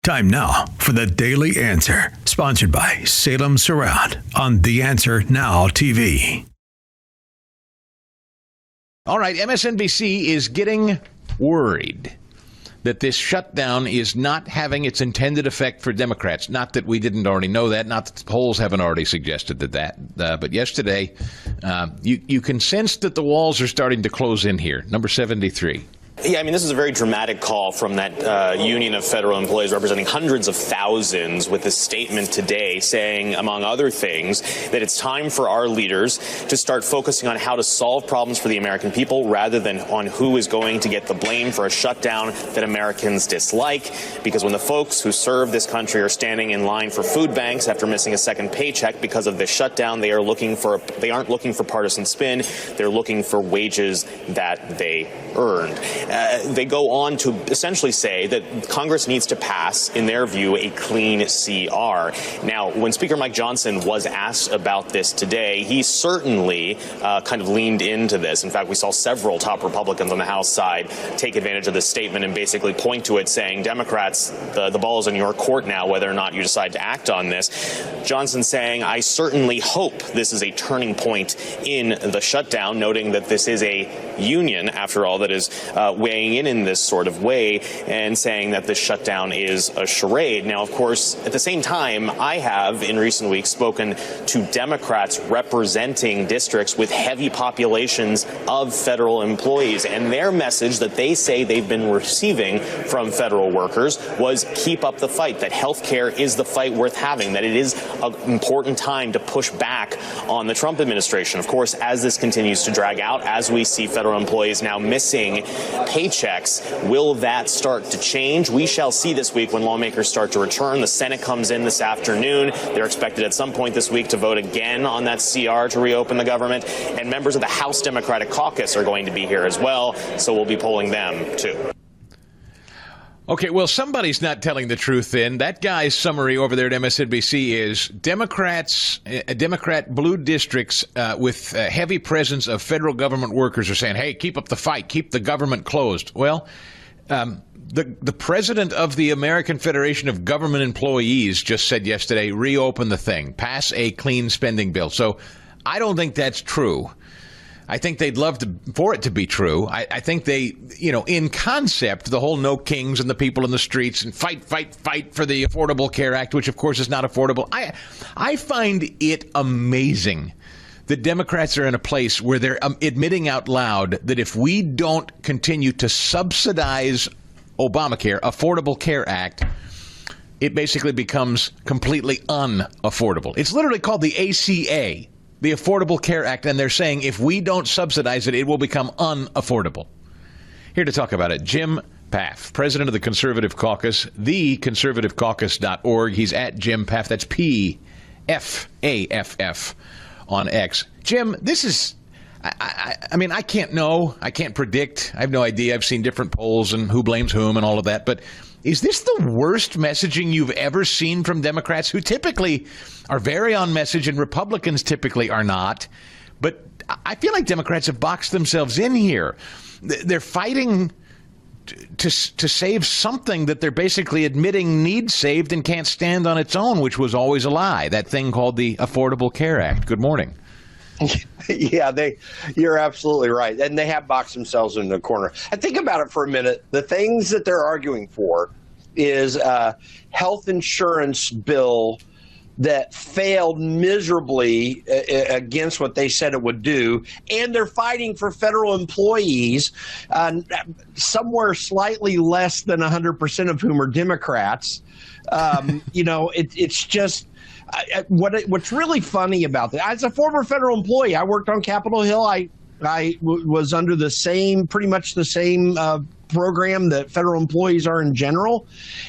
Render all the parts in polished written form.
Time now for the Daily Answer, sponsored by Salem Surround on The Answer Now TV. All right, MSNBC is getting worried that this shutdown is not having its intended effect for Democrats. Not that we didn't already know that, not that the polls haven't already suggested but yesterday you can sense that the walls are starting to close in here. Number 73. Yeah, I mean, this is a very dramatic call from that union of federal employees representing hundreds of thousands with a statement today saying, among other things, that it's time for our leaders to start focusing on how to solve problems for the American people rather than on who is going to get the blame for a shutdown that Americans dislike. Because when the folks who serve this country are standing in line for food banks after missing a second paycheck because of this shutdown, they aren't looking for partisan spin. They're looking for wages that they earned. They go on to essentially say that Congress needs to pass, in their view, a clean CR. Now, when Speaker Mike Johnson was asked about this today, he certainly kind of leaned into this. In fact, we saw several top Republicans on the House side take advantage of this statement and basically point to it, saying, Democrats, the ball is in your court now, whether or not you decide to act on this. Johnson saying, I certainly hope this is a turning point in the shutdown, noting that this is a union, after all, that is weighing in this sort of way and saying that this shutdown is a charade. Now, of course, at the same time, I have in recent weeks spoken to Democrats representing districts with heavy populations of federal employees, and their message that they say they've been receiving from federal workers was keep up the fight, that health care is the fight worth having, that it is an important time to push back on the Trump administration. Of course, as this continues to drag out, as we see federal employees now missing paychecks, will that start to change? We shall see this week when lawmakers start to return. The Senate comes in this afternoon. They're expected at some point this week to vote again on that CR to reopen the government. And members of the House Democratic Caucus are going to be here as well, so we'll be polling them too. Okay, well, somebody's not telling the truth then. That guy's summary over there at MSNBC is Democrat blue districts with a heavy presence of federal government workers are saying, hey, keep up the fight, keep the government closed. Well, the president of the American Federation of Government Employees just said yesterday, reopen the thing, pass a clean spending bill. So I don't think that's true. I think they'd love for it to be true. I think they, in concept, the whole no kings and the people in the streets and fight for the Affordable Care Act, which, of course, is not affordable. I find it amazing that Democrats are in a place where they're admitting out loud that if we don't continue to subsidize Obamacare, Affordable Care Act, it basically becomes completely unaffordable. It's literally called the ACA. The Affordable Care Act, and they're saying if we don't subsidize it, it will become unaffordable. Here to talk about it, Jim Paff, president of the Conservative Caucus, theconservativecaucus.org. He's at Jim Paff. That's P-F-A-F-F on X. Jim, this is, I mean, I can't know. I can't predict. I have no idea. I've seen different polls and who blames whom and all of that. But is this the worst messaging you've ever seen from Democrats, who typically are very on message and Republicans typically are not? But I feel like Democrats have boxed themselves in here. They're fighting to save something that they're basically admitting needs saved and can't stand on its own, which was always a lie, that thing called the Affordable Care Act. Good morning. Yeah, you're absolutely right. And they have boxed themselves into a corner. And think about it for a minute. The things that they're arguing for is a health insurance bill that failed miserably against what they said it would do. And they're fighting for federal employees, somewhere slightly less than 100% of whom are Democrats. It's just... What's really funny about that, as a former federal employee, I worked on Capitol Hill. I was under pretty much the same program that federal employees are in general.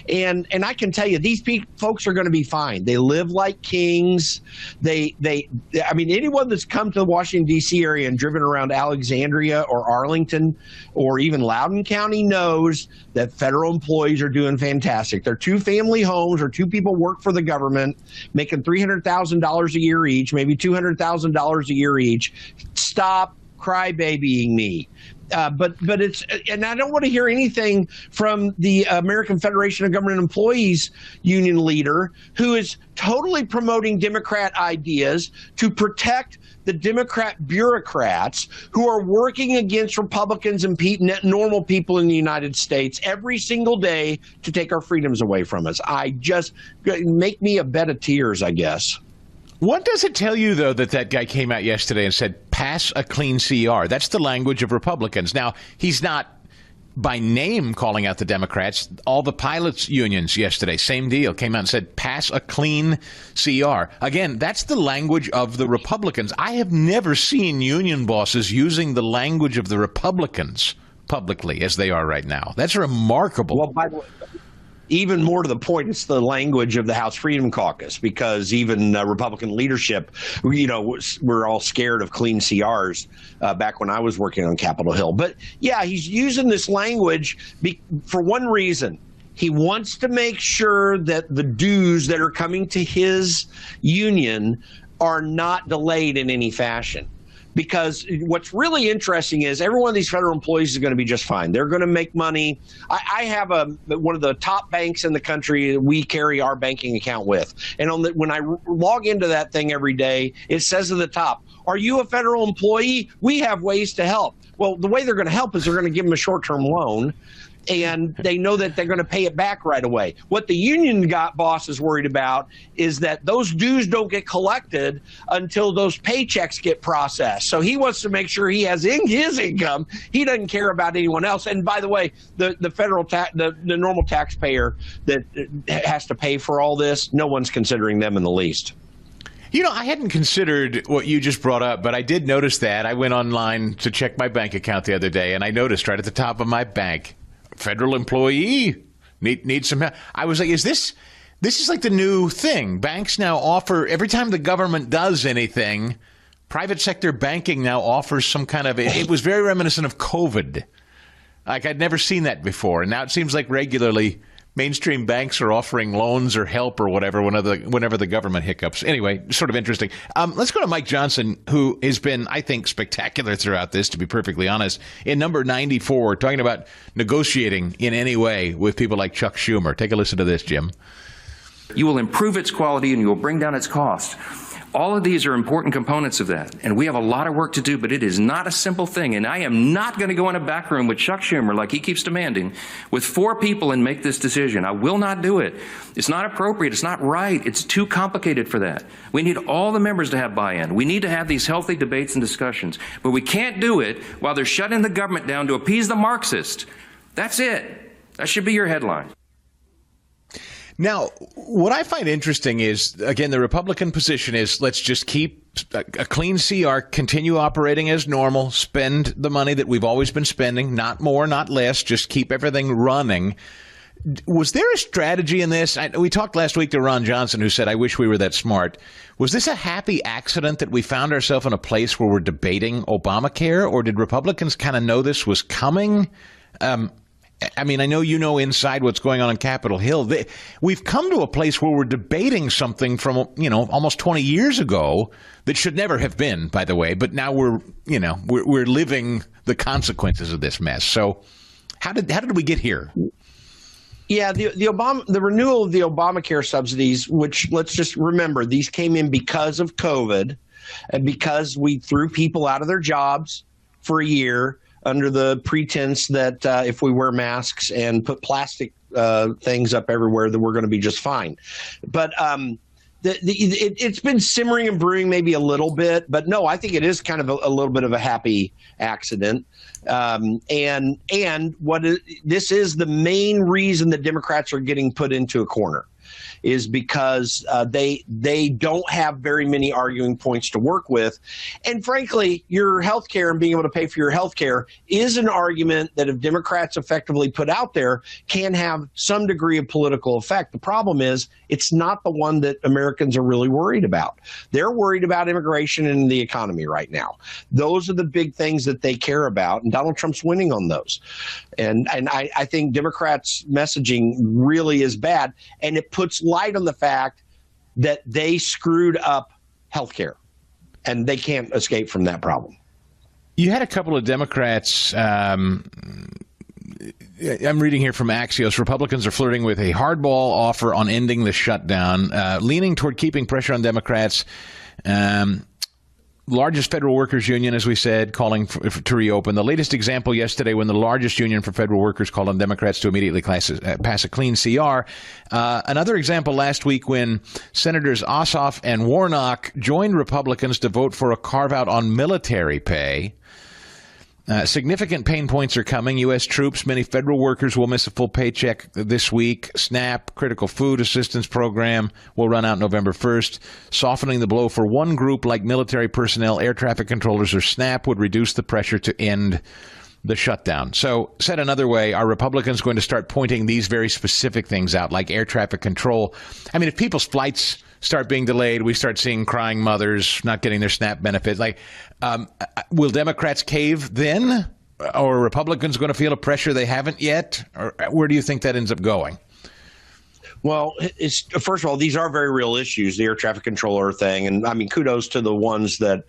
And I can tell you, these folks are going to be fine. They live like kings. I mean, anyone that's come to the Washington, D.C. area and driven around Alexandria or Arlington or even Loudoun County knows that federal employees are doing fantastic. They're two-family homes or two people work for the government, making $300,000 a year each, maybe $200,000 a year each. Stop crybabying me. But it's, and I don't want to hear anything from the American Federation of Government Employees union leader, who is totally promoting Democrat ideas to protect the Democrat bureaucrats who are working against Republicans and normal people in the United States every single day to take our freedoms away from us. Make me a bed of tears, I guess. What does it tell you, though, that guy came out yesterday and said, pass a clean CR? That's the language of Republicans. Now, he's not by name calling out the Democrats. All the pilots unions yesterday, same deal, came out and said, pass a clean CR. Again, that's the language of the Republicans. I have never seen union bosses using the language of the Republicans publicly as they are right now. That's remarkable. Well, by the way, even more to the point, it's the language of the House Freedom Caucus, because even Republican leadership, we're all scared of clean CRs back when I was working on Capitol Hill. But yeah, he's using this language for one reason. He wants to make sure that the dues that are coming to his union are not delayed in any fashion. Because what's really interesting is every one of these federal employees is going to be just fine. They're going to make money. I have one of the top banks in the country that we carry our banking account with. And when I log into that thing every day, it says at the top, are you a federal employee? We have ways to help. Well, the way they're going to help is they're going to give them a short-term loan, and they know that they're going to pay it back right away. What the union boss is worried about is that those dues don't get collected until those paychecks get processed. So he wants to make sure he has his income. He doesn't care about anyone else. And by the way, the federal the normal taxpayer that has to pay for all this, no one's considering them in the least. I hadn't considered what you just brought up, but I did notice that. I went online to check my bank account the other day, and I noticed right at the top of my bank, federal employee, need some help. I was like, this is like the new thing. Banks now offer, every time the government does anything, private sector banking now offers some kind of, it was very reminiscent of COVID. Like, I'd never seen that before. And now it seems like regularly mainstream banks are offering loans or help or whatever whenever the government hiccups. Anyway, sort of interesting. Let's go to Mike Johnson, who has been, I think, spectacular throughout this, to be perfectly honest. In number 94, talking about negotiating in any way with people like Chuck Schumer. Take a listen to this, Jim. You will improve its quality and you will bring down its cost. All of these are important components of that, and we have a lot of work to do, but it is not a simple thing, and I am not going to go in a back room with Chuck Schumer, like he keeps demanding, with 4 people and make this decision. I will not do it. It's not appropriate. It's not right. It's too complicated for that. We need all the members to have buy-in. We need to have these healthy debates and discussions, but we can't do it while they're shutting the government down to appease the Marxist. That's it. That should be your headline. Now, what I find interesting is, again, the Republican position is let's just keep a clean CR, continue operating as normal, spend the money that we've always been spending, not more, not less, just keep everything running. Was there a strategy in this? We talked last week to Ron Johnson, who said, I wish we were that smart. Was this a happy accident that we found ourselves in a place where we're debating Obamacare, or did Republicans kind of know this was coming? I mean, I know you know inside what's going on Capitol Hill. We've come to a place where we're debating something from, almost 20 years ago that should never have been, by the way. But now we're living the consequences of this mess. So how did we get here? Yeah, the renewal of the Obamacare subsidies, which, let's just remember, these came in because of COVID and because we threw people out of their jobs for a year under the pretense that if we wear masks and put plastic things up everywhere, that we're going to be just fine. But it's been simmering and brewing maybe a little bit. But no, I think it is kind of a little bit of a happy accident. This is the main reason that Democrats are getting put into a corner, is because they don't have very many arguing points to work with. And frankly, your health care and being able to pay for your health care is an argument that if Democrats effectively put out there can have some degree of political effect. The problem is it's not the one that Americans are really worried about. They're worried about immigration and the economy right now. Those are the big things that they care about, and Donald Trump's winning on those. And I think Democrats' messaging really is bad, and it puts light on the fact that they screwed up healthcare, and they can't escape from that problem. You had a couple of Democrats. I'm reading here from Axios. Republicans are flirting with a hardball offer on ending the shutdown, leaning toward keeping pressure on Democrats. Largest federal workers union, as we said, calling to reopen. The latest example yesterday when the largest union for federal workers called on Democrats to immediately pass a clean CR. Another example last week when Senators Ossoff and Warnock joined Republicans to vote for a carve-out on military pay. Significant pain points are coming. U.S. troops, many federal workers will miss a full paycheck this week. SNAP, Critical Food Assistance Program, will run out November 1st. Softening the blow for one group like military personnel, air traffic controllers, or SNAP would reduce the pressure to end the shutdown. So, said another way, are Republicans going to start pointing these very specific things out, like air traffic control? I mean, if people's flights start being delayed, we start seeing crying mothers not getting their SNAP benefits. Will Democrats cave then? Or are Republicans going to feel a pressure they haven't yet? Or where do you think that ends up going? Well, first of all, these are very real issues, the air traffic controller thing. And I mean, kudos to the ones that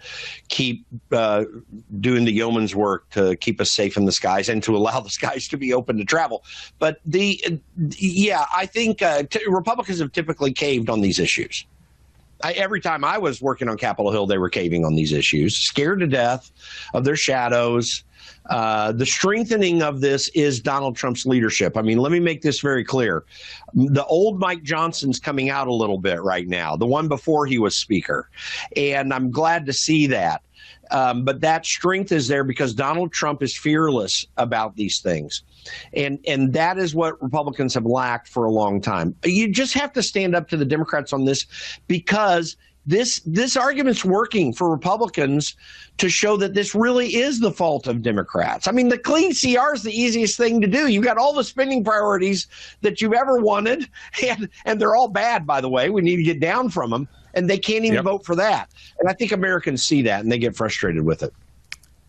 keep doing the yeoman's work to keep us safe in the skies and to allow the skies to be open to travel. But I think Republicans have typically caved on these issues. Every time I was working on Capitol Hill, they were caving on these issues, scared to death of their shadows. The strengthening of this is Donald Trump's leadership. I mean, let me make this very clear. The old Mike Johnson's coming out a little bit right now, the one before he was speaker. And I'm glad to see that. But that strength is there because Donald Trump is fearless about these things. And that is what Republicans have lacked for a long time. You just have to stand up to the Democrats on this because this argument's working for Republicans to show that this really is the fault of Democrats. I mean, the clean CR is the easiest thing to do. You've got all the spending priorities that you've ever wanted, and they're all bad, by the way. We need to get down from them, and they can't even vote for that. And I think Americans see that, and they get frustrated with it.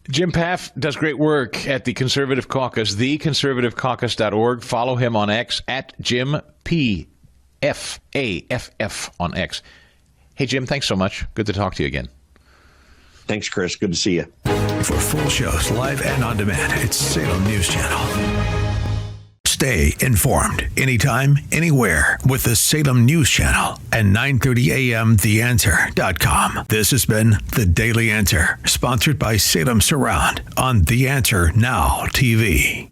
Jim Paff does great work at the Conservative Caucus, theconservativecaucus.org. Follow him on X at Jim P. F-A-F-F on X. Hey, Jim, thanks so much. Good to talk to you again. Thanks, Chris. Good to see you. For full shows, live and on demand, it's Salem News Channel. Stay informed anytime, anywhere with the Salem News Channel and 9:30 a.m. TheAnswer.com. This has been The Daily Answer, sponsored by Salem Surround on The Answer Now TV.